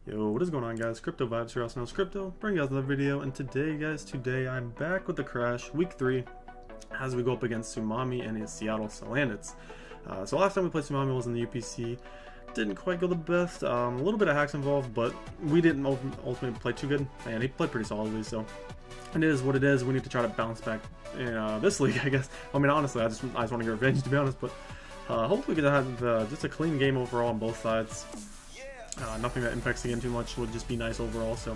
Yo, what is going on, guys? Crypto Vibes here, also known as Crypto, bringing you guys another video. And today, guys, I'm back with the Krash week 3 as we go up against Tsumami and his Seattle Salandits. So last time we played Tsumami was in the UPC. Didn't quite go the best. A little bit of hacks involved, but we didn't ultimately play too good, and he played pretty solidly. So it is what it is. We need to try to bounce back in this league, I guess. I mean, honestly, I just want to get revenge, to be honest. But hopefully we can have just a clean game overall on both sides. Nothing that impacts the game too much would just be nice overall. So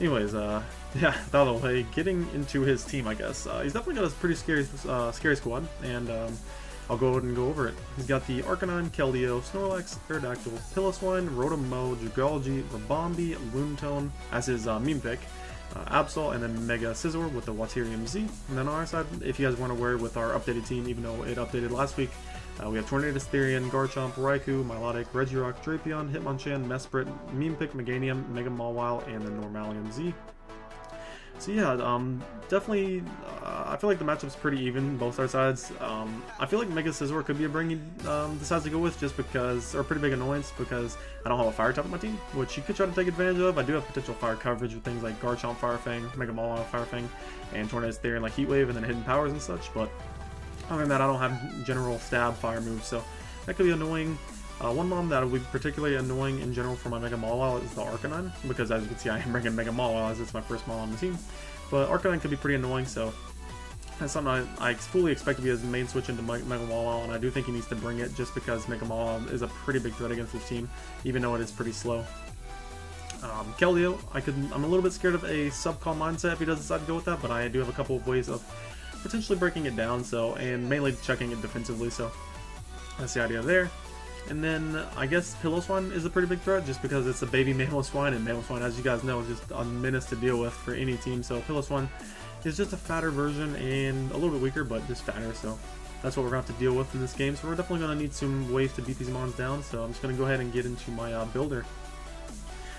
anyways, yeah, out of the way, getting into his team, I guess. He's definitely got a pretty scary squad, and I'll go ahead and go over it. He's got the Arcanine, Keldeo, Snorlax, Aerodactyl, Piloswine, Rotom-Mow, Jugalgi, Rabombi, Lunatone as his meme pick, Absol, and then Mega Scizor with the Waterium Z. And then on our side, if you guys weren't aware, with our updated team, even though it updated last week, we have Tornadus, Therian, Garchomp, Raikou, Milotic, Regirock, Drapion, Hitmonchan, Mesprit, Meme Pick, Meganium, Mega Mawile, and then Normalium Z. So yeah, definitely, I feel like the matchup's pretty even, both our sides. I feel like Mega Scizor could be a bring he decides to go with, just because, or pretty big annoyance, because I don't have a fire type on my team, which you could try to take advantage of. I do have potential fire coverage with things like Garchomp, Fire Fang, Mega Mawile, Fire Fang, and Tornadus, Therian, like Heat Wave, and then Hidden Powers and such, but other than that, I don't have general stab fire moves, so that could be annoying. One mom that would be particularly annoying in general for my Mega Mawile is the Arcanine, because as you can see, I am bringing Mega Mawile as it's my first Mawile on the team. But Arcanine could be pretty annoying, so that's something I fully expect to be his main switch into Mega Mawile, and I do think he needs to bring it just because Mega Mawile is a pretty big threat against his team, even though it is pretty slow. Keldeo, I'm a little bit scared of a sub-call mindset if he does decide to go with that, but I do have a couple of ways of potentially breaking it down, so, and mainly checking it defensively, so that's the idea there. And then I guess Piloswine is a pretty big threat just because it's a baby Mamoswine, and Mamoswine, as you guys know, is just a menace to deal with for any team. So Piloswine is just a fatter version and a little bit weaker, but just fatter, so that's what we're going to have to deal with in this game. So we're definitely going to need some ways to beat these mons down, so I'm just going to go ahead and get into my builder.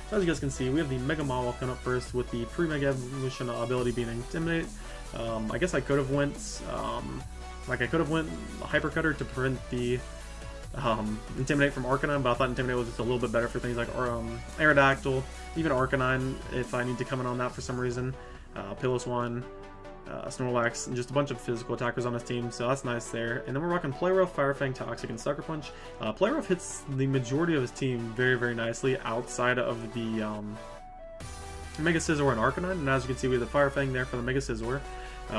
So as you guys can see, we have the Mega Mawile coming up first with the pre-Mega Evolution ability being Intimidate. I guess I could have went Hyper Cutter to prevent the Intimidate from Arcanine, but I thought Intimidate was just a little bit better for things like Aerodactyl, even Arcanine if I need to come in on that for some reason. Piloswine, Snorlax, and just a bunch of physical attackers on this team, so that's nice there. And then we're rocking Playrough, Fire Fang, Toxic, and Sucker Punch. Playrough hits the majority of his team very, very nicely outside of the Mega Scizor and Arcanine, and as you can see, we have the Fire Fang there for the Mega Scizor,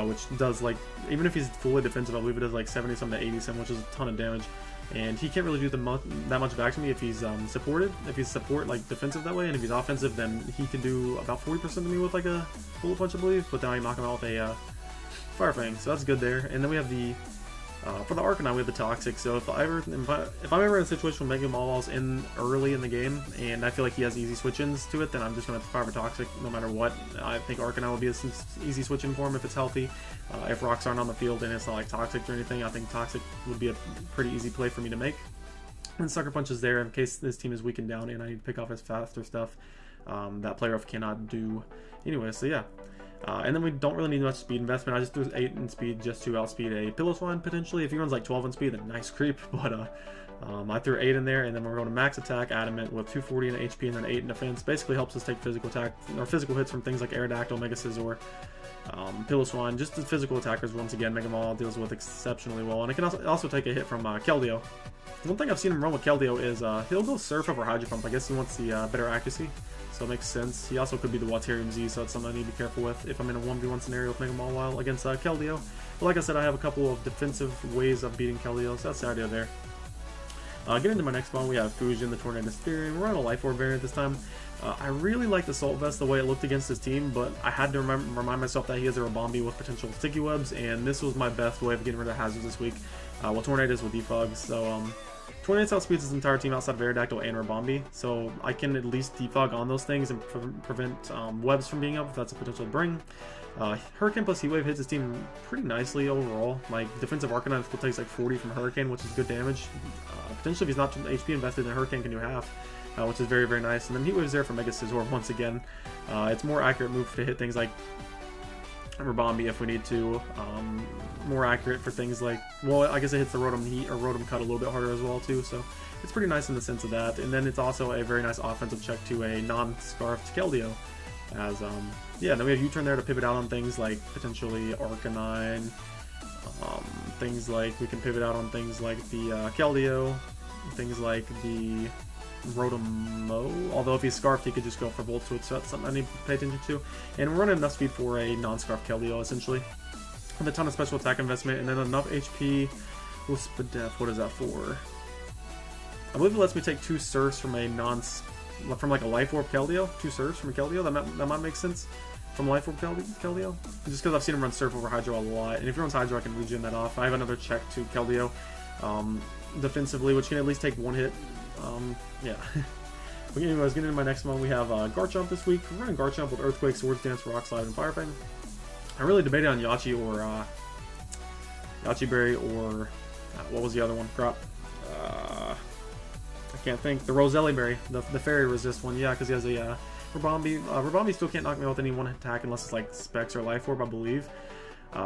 which does, like, even if he's fully defensive, I believe it does like 70 some to 80 some, which is a ton of damage. And he can't really do that much back to me if he's supported. If he's like defensive that way, and if he's offensive, then he can do about 40% to me with like a Bullet Punch, I believe. But then I knock him out with a Fire Fang, so that's good there. And then we have the for the Arcanine, we have the Toxic. So if I'm ever in a situation with Mega Mawile's in early in the game, and I feel like he has easy switch-ins to it, then I'm just going to fire for Toxic no matter what. I think Arcanine will be an easy switch-in for him if it's healthy. If rocks aren't on the field and it's not like Toxic or anything, I think Toxic would be a pretty easy play for me to make. And Sucker Punch is there in case this team is weakened down and I need to pick off his faster stuff that Player cannot do. Anyway, so yeah. And then we don't really need much speed investment. I just threw 8 in speed just to outspeed a Piloswine potentially. If he runs like 12 in speed, then nice creep. But I threw 8 in there, and then we're going to max attack Adamant with 240 in HP and then 8 in defense. Basically helps us take physical attack or physical hits from things like Aerodactyl, Mega Scizor, Piloswine. Just the physical attackers once again, Mega Mawile deals with exceptionally well, and it can also take a hit from Keldeo. One thing I've seen him run with Keldeo is he'll go Surf over Hydro Pump. I guess he wants the better accuracy, so it makes sense. He also could be the Waterium Z, so that's something I need to be careful with if I'm in a 1v1 scenario with Mega Mawile against Keldeo. But like I said, I have a couple of defensive ways of beating Keldeo, so that's the idea there. Getting into my next one, we have Fusion, the Tornadus Therian. We're on a Life Orb variant this time. I really like the Salt Vest the way it looked against his team, but I had to remind myself that he has a Rabombi with potential Sticky Webs, and this was my best way of getting rid of hazards this week. Well, Tornadus with Defog, so Tornadus outspeeds his entire team outside of Aerodactyl and Rabombi, so I can at least defog on those things and prevent webs from being up if that's a potential bring. Hurricane plus Heat Wave hits his team pretty nicely overall. Like, defensive Arcanine still takes like 40 from Hurricane, which is good damage. Potentially, if he's not HP invested, then Hurricane can do half, which is very, very nice. And then Heat Wave's there for Mega Scizor once again. It's more accurate move to hit things like Rabombi if we need to. more accurate for things like, well, I guess it hits the Rotom Heat or Rotom Cut a little bit harder as well too, so it's pretty nice in the sense of that. And then it's also a very nice offensive check to a non-scarfed Keldeo, as yeah, then we have U-turn there to pivot out on things like potentially Arcanine, things like we can pivot out on things like the Keldeo, things like the Rotom-Mow, although if he's scarfed he could just go for Volt Switch, so that's something I need to pay attention to. And we're running enough speed for a non-scarfed Keldeo essentially, with a ton of special attack investment, and then enough HP with Spadef. What is that for? I believe it lets me take 2 Surfs from a from like a Life Orb Keldeo, 2 Surfs from a Keldeo, that might make sense. From Life Orb Keldeo, just because I've seen him run Surf over Hydro a lot, and if he runs Hydro I can regen that off. I have another check to Keldeo defensively, which can at least take 1 hit. Yeah. But anyways, getting into my next one, we have Garchomp this week. We're running Garchomp with Earthquake, Swords Dance, Rock Slide, and Fire Fang. I really debated on Yachi or Yachi Berry or what was the other one? Crap. I can't think. The Roselli Berry, the Fairy Resist one. Yeah, because he has a Rabombi. Rabombi still can't knock me out with any one attack unless it's like Specs or Life Orb, I believe,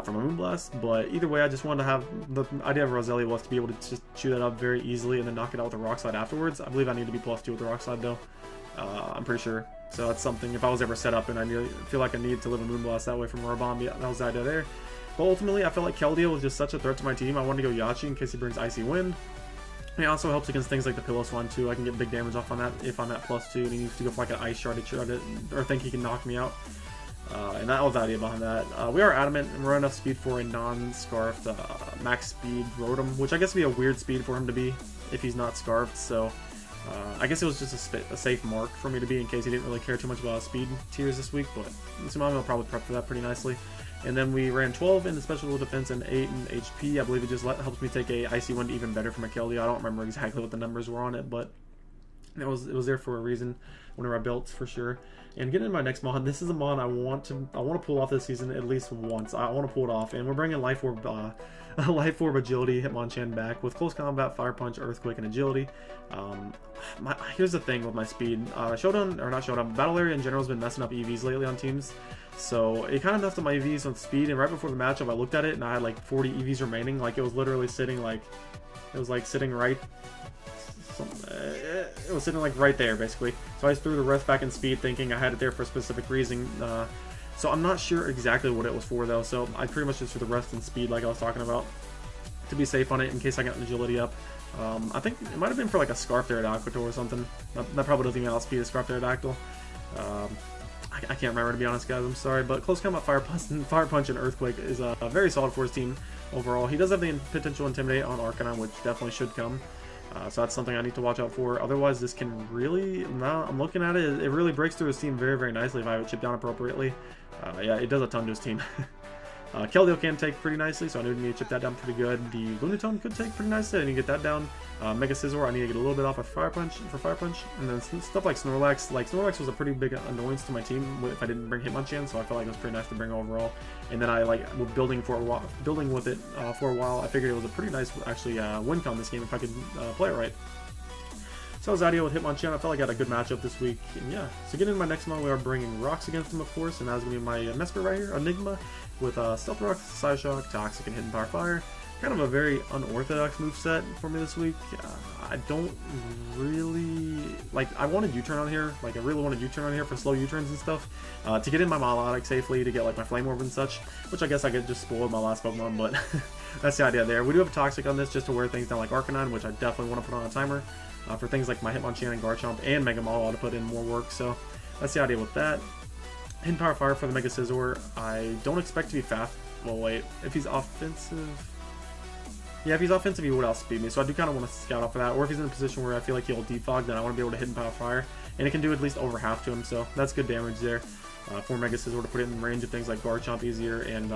from a Moonblast. But either way, I just wanted to have the idea of Roselli was to be able to just chew that up very easily and then knock it out with a Rock Slide afterwards. I believe I need to be +2 with the Rock Slide though. I'm pretty sure. So that's something, if I was ever set up and I feel like I needed to live a Moonblast that way from Rabombi, that was the idea there. But ultimately, I felt like Keldeo was just such a threat to my team. I wanted to go Yachi in case he brings Icy Wind. It also helps against things like the Pillow Swan too. I can get big damage off on that if I'm at +2 and he needs to go for like an Ice Shard to try to, or think he can knock me out. And that was the idea behind that. We are adamant and we're enough speed for a non-scarfed max speed Rotom, which I guess would be a weird speed for him to be if he's not scarfed. So I guess it was just a safe mark for me to be in case he didn't really care too much about speed tiers this week. But Tsumami will probably prep for that pretty nicely. And then we ran 12 in the special defense and 8 in HP. I believe it just helps me take a Icy Wind even better from a Keldeo. I don't remember exactly what the numbers were on it, but it was there for a reason whenever I built, for sure. And getting into my next mon, this is a mon I want to pull off this season at least once. I want to pull it off, and we're bringing Life Orb Agility Hitmonchan back with Close Combat, Fire Punch, Earthquake, and Agility. Here's the thing with my speed. Battle Area in general has been messing up EVs lately on teams. So it kind of messed up my EVs on speed, and right before the matchup I looked at it and I had like 40 EVs remaining. Like it was literally sitting like, sitting right, it was sitting like right there basically. So I just threw the rest back in speed thinking I had it there for a specific reason. So I'm not sure exactly what it was for though, so I pretty much just threw the rest in speed like I was talking about to be safe on it in case I got an agility up. I think it might have been for like a Scarf Aerodactyl or something. That probably doesn't even outspeed a Scarf Aerodactyl. I can't remember, to be honest, guys. I'm sorry, but Close Combat, Fire Punch, and Earthquake is very solid for his team overall. He does have the potential Intimidate on Arcanine, which definitely should come. So that's something I need to watch out for. Otherwise, this can really, now I'm looking at it, it really breaks through his team very, very nicely if I have it chipped down appropriately. Yeah, it does a ton to his team. Keldeo can take pretty nicely, so I need to chip that down pretty good. The Lunatone could take pretty nicely, I need to get that down. Mega Scizor, I need to get a little bit off of Fire Punch, and then stuff like Snorlax. Like, Snorlax was a pretty big annoyance to my team if I didn't bring Hitmonchan, so I felt like it was pretty nice to bring overall. And then I was building with it for a while. I figured it was a pretty nice, actually, win con this game if I could play it right. So I was ideal with Hitmonchan. I felt like I had a good matchup this week. And yeah, so getting into my next one, we are bringing Rocks against him, of course, and that's going to be my Mesper right here, Enigma, with Stealth Rock, Psyshock, Toxic, and Hidden Power Fire. Kind of a very unorthodox moveset for me this week. I don't really, I wanted U-turn on here, I really wanted U-turn on here for slow U-turns and stuff, to get in my Milotic safely, to get my Flame Orb and such, which I guess I could just spoil my last Pokemon, but that's the idea there. We do have a Toxic on this just to wear things down like Arcanine, which I definitely want to put on a timer, for things like my Hitmonchan and Garchomp and Mega Mall to put in more work, so that's the idea with that. Hidden Power Fire for the Mega Scizor. I don't expect to be fast. Well, wait, if he's offensive... Yeah, if he's offensive, he would outspeed me, so I do kind of want to scout out for that. Or if he's in a position where I feel like he'll defog, then I want to be able to Hidden Power Fire. And it can do at least over half to him, so that's good damage there. For Mega Scizor to put it in range of things like Garchomp easier, and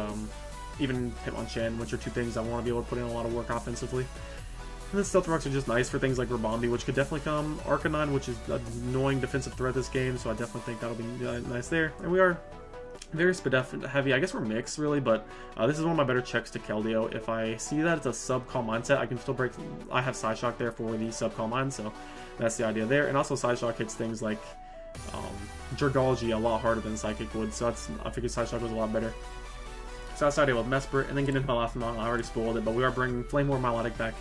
even Hitmonchan, which are two things I want to be able to put in a lot of work offensively. And then Stealth Rocks are just nice for things like Rabombi, which could definitely come. Arcanine, which is an annoying defensive threat this game, so I definitely think that'll be nice there. And we are very Spadef heavy. I guess we're mixed, really, but this is one of my better checks to Keldeo. If I see that it's a sub-call mindset, I can still break... I have Psyshock there for the sub-call mind, so that's the idea there. And also Psyshock hits things like Dragology a lot harder than Psychic would, so I figured Psyshock was a lot better. So that's the idea with Mesprit, and then get into my last model. I already spoiled it, but we are bringing Flame War Milotic back.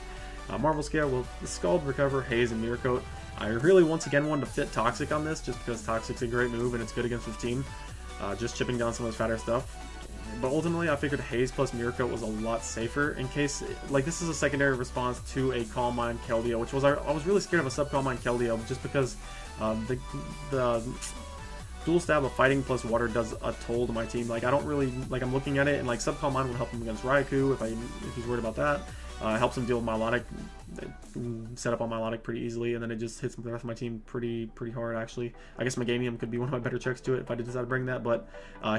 Marvel Scale will Scald, Recover, Haze, and Mirror Coat. I really, once again, wanted to fit Toxic on this, just because Toxic's a great move and it's good against his team. Just chipping down some of his fatter stuff. But ultimately, I figured Haze plus Mirror Coat was a lot safer in case, like, this is a secondary response to a Calm Mind Keldeo, which was, I was really scared of a sub Calm Mind Keldeo, just because the dual stab of Fighting plus Water does a toll to my team. Like, I don't really, like, I'm looking at it, and, like, sub Calm Mind would help him against Raikou if he's worried about that. Helps him deal with Milotic, set up on Milotic pretty easily, and then it just hits the rest of my team pretty hard, actually. I guess Meganium could be one of my better checks to it if I did decide to bring that, but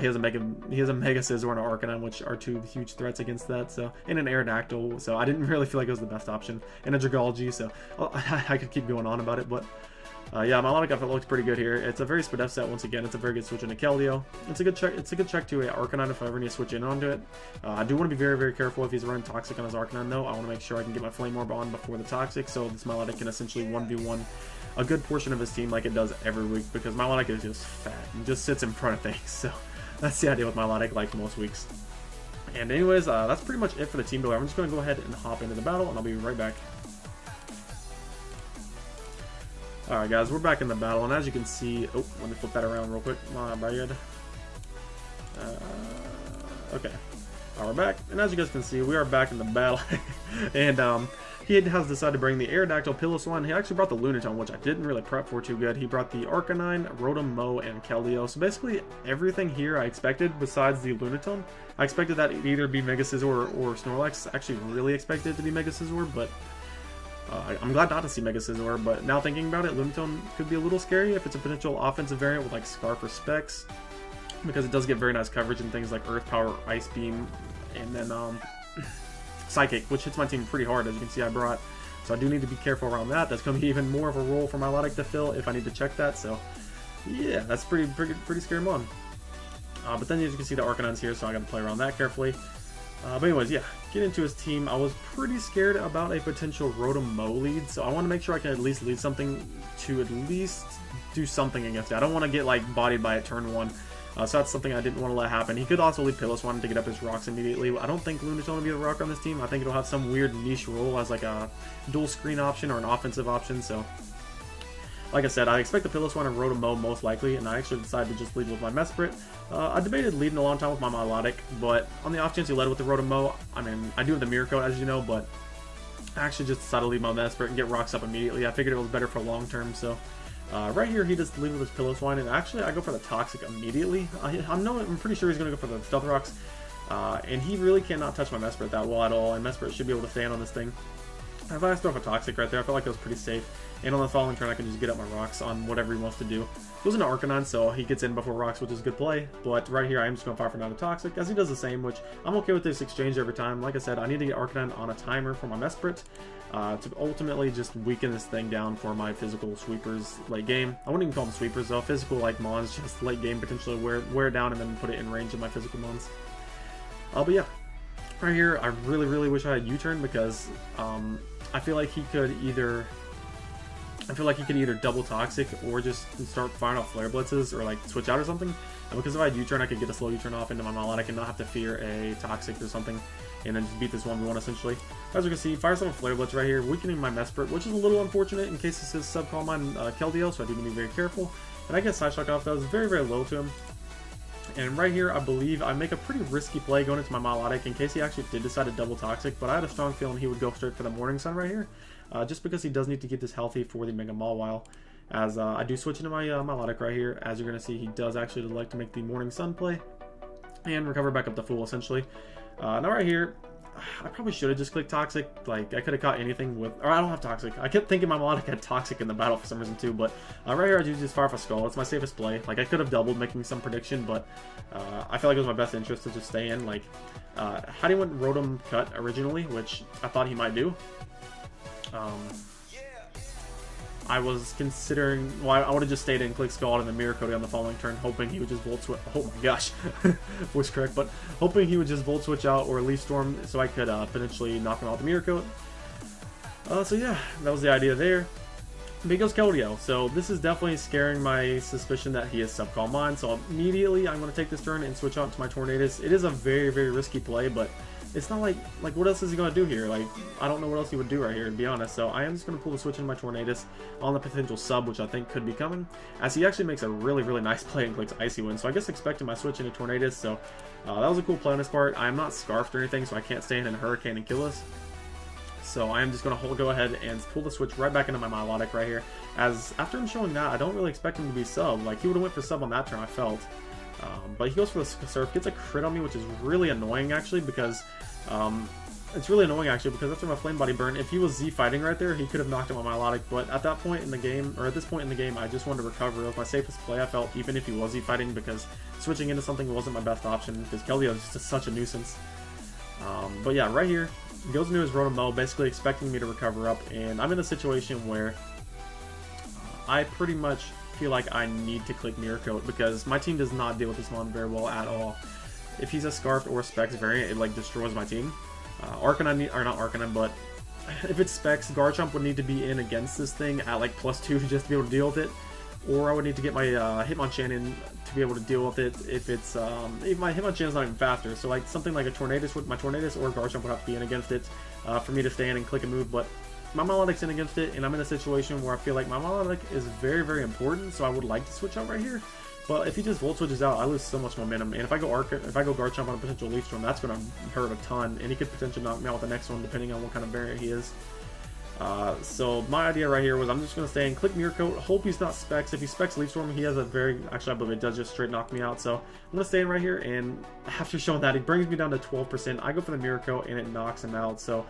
he has a Mega Scizor and an Arcanine, which are two huge threats against that, so, and an Aerodactyl, so I didn't really feel like it was the best option, and a Dragology, so I could keep going on about it, but yeah, Milotic I felt looked pretty good here. It's a very Spadef set once again. It's a very good switch into Keldeo. It's a good check. It's a good check to a Arcanine if I ever need to switch in onto it. I do want to be very careful if he's running Toxic on his Arcanine though. I want to make sure I can get my Flame Orb on before the Toxic, so this Milotic can essentially 1v1 a good portion of his team like it does every week, because Milotic is just fat and just sits in front of things. So that's the idea with Milotic, like most weeks. And anyways, that's pretty much it for the team builder. I'm just going to go ahead and hop into the battle, and I'll be right back. Alright guys, we're back in the battle, and as you can see, oh, let me flip that around real quick. My bad. Okay. Alright, we're back, and as you guys can see, we are back in the battle, and he has decided to bring the Aerodactyl, Piloswine. He actually brought the Lunatone, which I didn't really prep for too good. He brought the Arcanine, Rotom, Mow, and Keldeo. So basically, everything here I expected besides the Lunatone. I expected that it'd either be Mega Scizor or Snorlax. Actually, really expected it to be Mega Scizor, but I'm glad not to see Mega Scizor, but now thinking about it, Lunatone could be a little scary if it's a potential offensive variant with like Scarf or Specs, because it does get very nice coverage in things like Earth Power, Ice Beam, and then Psychic, which hits my team pretty hard, as you can see I brought. So I do need to be careful around that. That's going to be even more of a role for Milotic to fill if I need to check that. So yeah, that's pretty scary mon. But then as you can see the Arcanine's here, so I got to play around that carefully. But anyways, yeah, get into his team. I was pretty scared about a potential Rotom Mow lead, so I want to make sure I can at least lead something to at least do something against it. I don't want to get like bodied by it turn 1, so that's something I didn't want to let happen. He could also lead Piloswine to get up his rocks immediately. I don't think Lunatone will be the rock on this team. I think it'll have some weird niche role as like a dual screen option or an offensive option, so like I said, I expect the Piloswine and Rotom Mow most likely, and I actually decided to just lead with my Mesprit. I debated leading a long time with my Milotic, but on the off chance he led with the Rotom Mow, I mean, I do have the Mirror Coat, as you know, but I actually just decided to lead my Mesprit and get rocks up immediately. I figured it was better for long term, so right here he just lead with his Piloswine, and actually I go for the Toxic immediately. I'm pretty sure he's going to go for the Stealth Rocks, and he really cannot touch my Mesprit that well at all, and Mesprit should be able to stand on this thing. If I throw off a Toxic right there, I felt like that was pretty safe. And on the following turn, I can just get up my rocks on whatever he wants to do. Goes into Arcanine, so he gets in before rocks, which is a good play. But right here, I am just going to fire for another Toxic, as he does the same, which I'm okay with this exchange every time. Like I said, I need to get Arcanine on a timer for my Mesprit to ultimately just weaken this thing down for my physical sweepers late game. I wouldn't even call them sweepers, though. Physical, like Mons, just late game, potentially wear it down and then put it in range of my physical Mons. But yeah, right here, I really wish I had U-turn, because I feel like he could either double Toxic or just start firing off Flare Blitzes or like switch out or something. And because if I had U-turn, I could get a slow U-turn off into my Milotic and not have to fear a Toxic or something, and then just beat this 1v1 essentially. As you can see, fires on a Flare Blitz right here, weakening my Mesprit, which is a little unfortunate in case this is sub-Calm Mind Keldeo, so I do need to be very careful. And I get Side Shock off. That was very low to him. And right here, I believe I make a pretty risky play going into my Milotic in case he actually did decide to double Toxic, but I had a strong feeling he would go straight for the Morning Sun right here, just because he does need to keep this healthy for the Mega Mawile. As I do switch into my Milotic right here, as you're going to see, he does actually like to make the Morning Sun play and recover back up to full essentially. Now right here, I probably should have just clicked Toxic. Like, I could have caught anything with... Or I don't have Toxic. I kept thinking my Milotic had Toxic in the battle for some reason too, but right here I do just fire off a Skull. It's my safest play. Like, I could have doubled making some prediction, but I feel like it was my best interest to just stay in. Like, had he went Rotom Cut originally, which I thought he might do, I was considering, well, I would have just stayed in and clicked Scald and then Mirror Coating on the following turn, hoping he would just Volt Switch. Oh my gosh, voice correct, but hoping he would just Volt Switch out or Leaf Storm so I could potentially knock him out with the Mirror Coat. So yeah, that was the idea there. But he goes Keldeo, so this is definitely scaring my suspicion that he is Subcall Mine. So immediately I'm going to take this turn and switch out to my Tornadus. It is a very, very risky play, but it's not like what else is he going to do here? Like, I don't know what else he would do right here, to be honest. So I am just going to pull the switch into my Tornadus on the potential sub, which I think could be coming, as he actually makes a really, really nice play and clicks Icy Wind. So I guess expecting my switch into Tornadus. So that was a cool play on his part. I'm not scarfed or anything, so I can't stay in and Hurricane and kill us. So I am just going to go ahead and pull the switch right back into my Milotic right here. As after him showing that, I don't really expect him to be sub. Like, he would have went for sub on that turn, I felt. But he goes for the Surf, gets a crit on me, which is really annoying actually, because it's really annoying actually because after my Flame Body Burn, if he was Z fighting right there, he could have knocked him on Milotic. But at that point in the game, or at this point in the game, I just wanted to recover. It was my safest play, I felt, even if he was Z fighting, because switching into something wasn't my best option, because Keldeo is just such a nuisance. But yeah, right here, he goes into his Rotom Mow, basically expecting me to recover up, and I'm in a situation where I pretty much feel like I need to click Mirror Coat, because my team does not deal with this mon very well at all. If he's a Scarfed or Specs variant, it like destroys my team. Arcanine, or not Arcanine, but if it's Specs, Garchomp would need to be in against this thing at like +2 just to be able to deal with it. Or I would need to get my Hitmonchan in to be able to deal with it if it's if my Hitmonchan is not even faster. So like something like a Tornadus, my Tornadus or Garchomp would have to be in against it for me to stay in and click a move. But my Milotic's in against it, and I'm in a situation where I feel like my Milotic is very, very important. So I would like to switch out right here. But if he just Volt Switches out, I lose so much momentum. And if I go Garchomp on a potential Leaf Storm, that's going to hurt a ton. And he could potentially knock me out with the next one, depending on what kind of variant he is. So my idea right here was I'm just going to stay and click Mirror Coat, hope he's not Specs. If he Specs Leaf Storm, he has a very, actually I believe it does just straight knock me out. So I'm going to stay in right here, and after showing that, he brings me down to 12%. I go for the Mirror Coat, and it knocks him out. So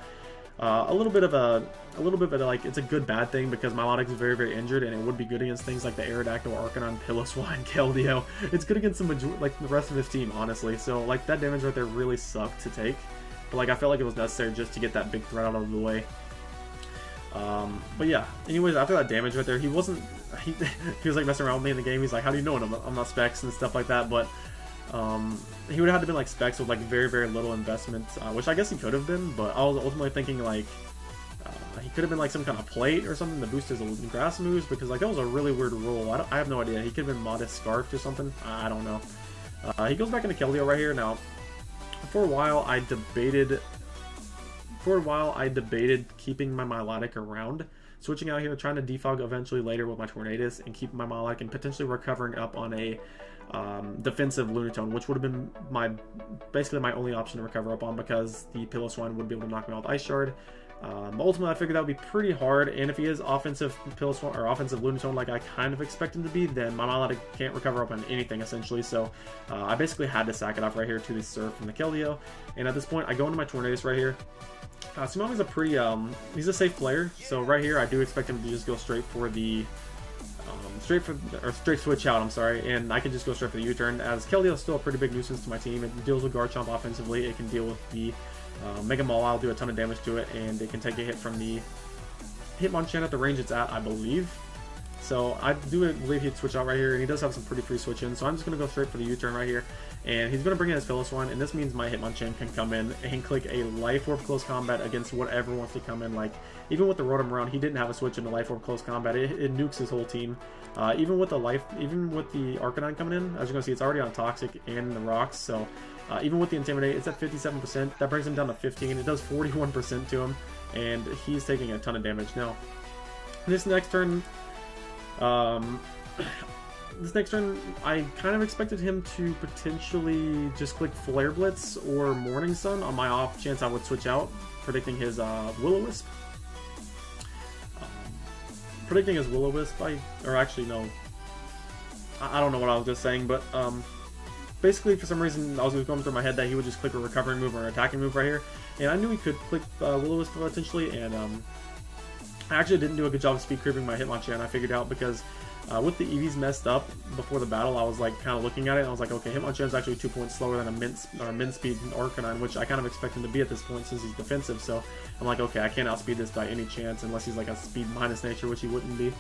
a little bit of like, it's a good bad thing, because Milotic is very, very injured, and it would be good against things like the Aerodactyl, Arcanine, Piloswine, Keldeo. It's good against like the rest of his team, honestly. So like that damage right there really sucked to take, but like I felt like it was necessary just to get that big threat out of the way. But yeah, anyways, after that damage right there, he was like messing around with me in the game. He's like, how do you know I'm not Specs and stuff like that, but he would have had to been like Specs with like very, very little investment, which I guess he could have been, but I was ultimately thinking like he could have been like some kind of plate or something to boost his grass moves, because like that was a really weird roll. I have no idea. He could have been Modest Scarfed or something. I don't know. He goes back into Keldeo right here. Now, for a while I debated keeping my Milotic around, switching out here, trying to defog eventually later with my Tornadus, and keeping my Milotic and potentially recovering up on a defensive Lunatone, which would have been basically my only option to recover up on, because the Piloswine would be able to knock me out with Ice Shard. Ultimately, I figured that would be pretty hard, and if he is offensive Piloswine or offensive Lunatone like I kind of expect him to be, then my Milotic can't recover up on anything essentially. So I basically had to sack it off right here to the Surf from the Keldeo, and at this point I go into my Tornadus right here. Tsumami's a pretty he's a safe player, so right here I do expect him to just go straight for the straight switch out, I'm sorry, and I can just go straight for the U-turn, as Keldeo is still a pretty big nuisance to my team. It deals with Garchomp offensively, it can deal with the Mega Maul. I'll do a ton of damage to it, and it can take a hit from the Hitmonchan at the range it's at, I believe. So I do believe he'd switch out right here, and he does have some pretty free switch-ins, so I'm just going to go straight for the U-turn right here. And he's going to bring in his Piloswine, and this means my Hitmonchan can come in and click a Life Orb close combat against whatever wants to come in. Like, even with the Rotom around, he didn't have a switch into Life Orb close combat. It nukes his whole team. Even with the Arcanine coming in, as you're going to see, it's already on Toxic and the Rocks, so even with the Intimidate, it's at 57%. That brings him down to 15. It does 41% to him, and he's taking a ton of damage. Now, this next turn, I kind of expected him to potentially just click Flare Blitz or Morning Sun on my off chance I would switch out, predicting his Will-O-Wisp. Or actually no, I don't know what I was just saying, but basically for some reason I was going through my head that he would just click a recovering move or an attacking move right here, and I knew he could click Will-O-Wisp potentially, and I actually didn't do a good job of speed creeping my Hitmonchan. I figured out, because with the EVs messed up before the battle, I was like kind of looking at it, and I was like, okay, Hitmonchan's actually 2 points slower than a min speed Arcanine, which I kind of expect him to be at this point since he's defensive. So I'm like, okay, I can't outspeed this by any chance unless he's like a speed minus nature, which he wouldn't be.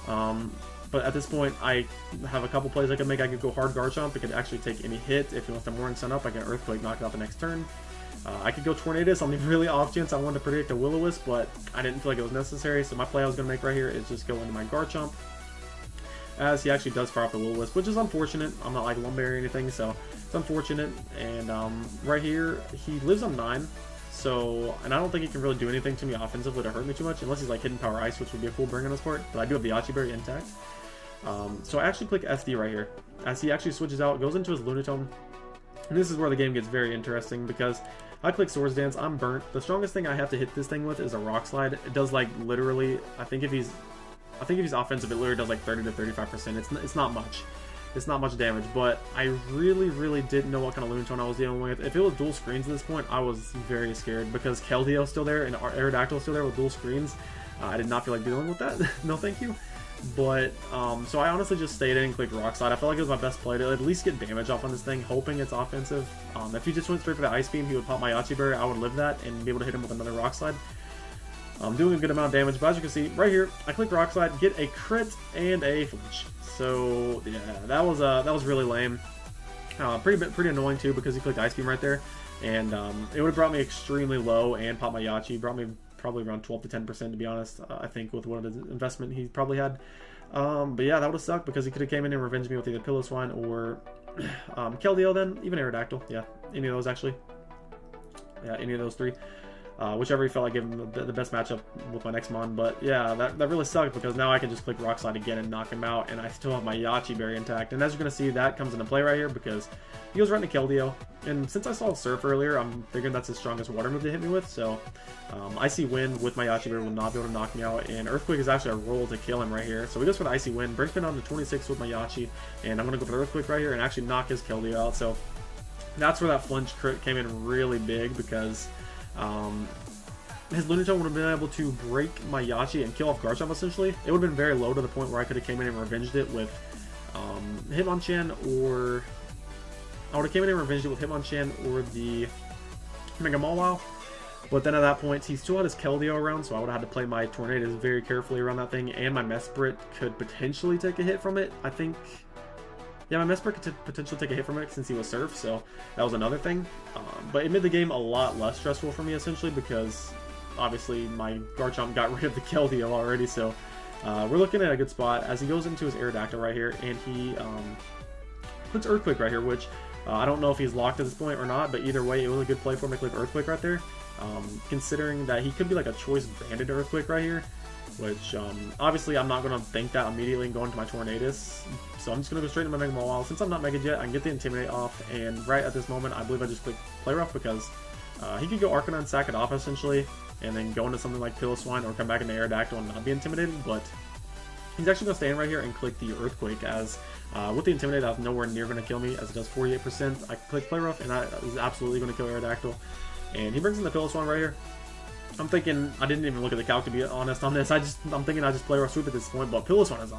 But at this point, I have a couple plays I could make. I could go hard Garchomp. It could actually take any hit. If he wants to Morning Sun up, I can Earthquake, knock it out the next turn. I could go Tornadus on the really off chance I wanted to predict a Will-O-Wisp, but I didn't feel like it was necessary. So my play I was going to make right here is just go into my Garchomp, as he actually does fire off the Will-O-Wisp, which is unfortunate. I'm not like Lumberry or anything, so it's unfortunate. And right here, he lives on 9. So, and I don't think he can really do anything to me offensively to hurt me too much, unless he's like Hidden Power Ice, which would be a cool bring on his part. But I do have the Yache Berry intact. So I actually click SD right here, as he actually switches out, goes into his Lunatone. And this is where the game gets very interesting, because I click Swords Dance, I'm burnt. The strongest thing I have to hit this thing with is a Rock Slide. It does like literally, I think if he's offensive, it literally does like 30 to 35%. It's not much. It's not much damage, but I really didn't know what kind of Lunatone I was dealing with. If it was dual screens at this point, I was very scared, because Keldeo still there and Aerodactyl still there with dual screens. I did not feel like dealing with that. No thank you. But, so I honestly just stayed in and clicked Rock Slide. I felt like it was my best play to at least get damage off on this thing, hoping it's offensive. If he just went straight for the Ice Beam, he would pop my Yache Berry. I would live that and be able to hit him with another Rock Slide. Doing a good amount of damage, but as you can see, right here, I click Rock Slide, get a crit and a flinch. So, yeah, that was really lame. Pretty annoying, too, because he clicked Ice Beam right there. And it would have brought me extremely low and popped my Yache. Brought me probably around 12 to 10%, to be honest, I think, with what the investment he probably had. But yeah, that would have sucked, because he could have came in and revenged me with either Piloswine or Keldeo then, even Aerodactyl. Yeah, any of those, actually. Yeah, any of those 3. Whichever he felt like gave him the best matchup with my next mon. But yeah, that really sucked, because now I can just click Rock Slide again and knock him out, and I still have my Yache Berry intact. And as you're going to see, that comes into play right here, because he goes right into Keldeo. And since I saw Surf earlier, I'm figuring that's his strongest water move to hit me with. So Icy Wind with my Yache Berry will not be able to knock me out, and Earthquake is actually a roll to kill him right here. So he goes for the Icy Wind, brings me down to 26 with my Yache, and I'm going to go for the Earthquake right here and actually knock his Keldeo out. So that's where that Flinch crit came in really big, because his Lunatone would have been able to break my Yache and kill off Garchomp, essentially. It would have been very low to the point where I could have came in and revenged it with Hitmonchan, or I would have came in and revenged it with Hitmonchan or the Mega Mawile. But then at that point, he still had his Keldeo around, so I would have had to play my Tornadus very carefully around that thing, and my Mesprit could potentially take a hit from it, I think. Yeah, my Mesprit could potentially take a hit from it since he was Surf, so that was another thing. But it made the game a lot less stressful for me, essentially, because obviously my Garchomp got rid of the Keldeo already, so we're looking at a good spot as he goes into his Aerodactyl right here, and he puts Earthquake right here, which I don't know if he's locked at this point or not, but either way, it was a good play for him to click Earthquake right there, considering that he could be like a choice banded Earthquake right here, which obviously I'm not going to think that immediately and go into my Tornadus, so I'm just going to go straight into my Mega Mawile. Since I'm not Mega yet, I can get the Intimidate off, and right at this moment, I believe I just click Play Rough, because he could go Arcanine, sack it off essentially, and then go into something like Piloswine or come back into Aerodactyl and not be intimidated, but he's actually going to stay in right here and click the Earthquake, as with the Intimidate, that's nowhere near going to kill me, as it does 48%. I click Play Rough, and that is absolutely going to kill Aerodactyl. And he brings in the Piloswine right here. I'm thinking, I didn't even look at the calc to be honest on this, I'm thinking I just Play Rough Sweep at this point, but Piloswine is a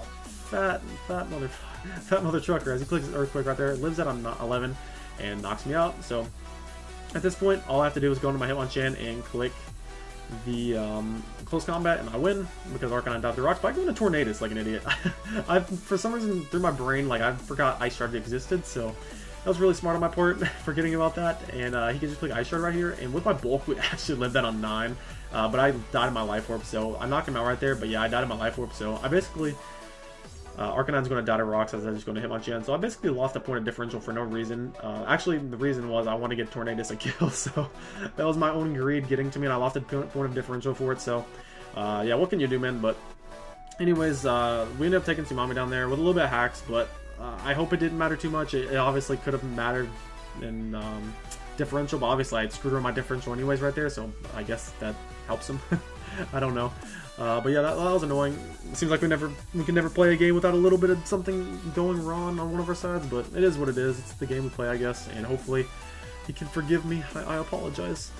fat mother trucker, as he clicks Earthquake right there, lives out on 11, and knocks me out. So at this point, all I have to do is go into my Hitmonchan and click the close combat, and I win, because Arcanine died through rocks, but I go into Tornadus like an idiot. For some reason, through my brain, like, I forgot Ice Shard existed, so that was really smart on my part, forgetting about that. And he can just click Ice Shard right here, and with my Bulk, we actually lived that on 9, but I died in my Life Orb, so I knocked him out right there, but yeah, I died in my Life Orb, so I basically Arcanine's going to die to rocks, as I'm just going to hit my Hitmonchan, so I basically lost a point of differential for no reason. Actually, the reason was I want to get Tornadus a kill, so that was my own greed getting to me, and I lost a point of differential for it, so yeah, what can you do, man? But anyways, we ended up taking Tsumami down there with a little bit of hacks, but I hope it didn't matter too much. It obviously could have mattered in differential, but obviously I screwed around my differential anyways right there, so I guess that helps him. I don't know. But yeah, that was annoying. It seems like we can never play a game without a little bit of something going wrong on one of our sides, but it is what it is. It's the game we play, I guess, and hopefully he can forgive me. I apologize.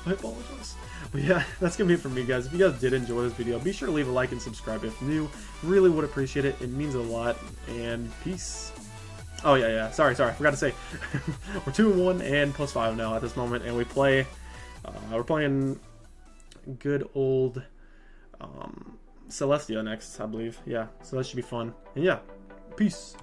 I apologize. But yeah, that's gonna be it from me, guys. If you guys did enjoy this video, be sure to leave a like and subscribe if new. Really would appreciate it. It means a lot. And peace. Oh yeah. Sorry. I forgot to say. We're 2-1 and +5 now at this moment, and we play. We're playing good old Celestia next, I believe. Yeah, so that should be fun. And yeah, peace.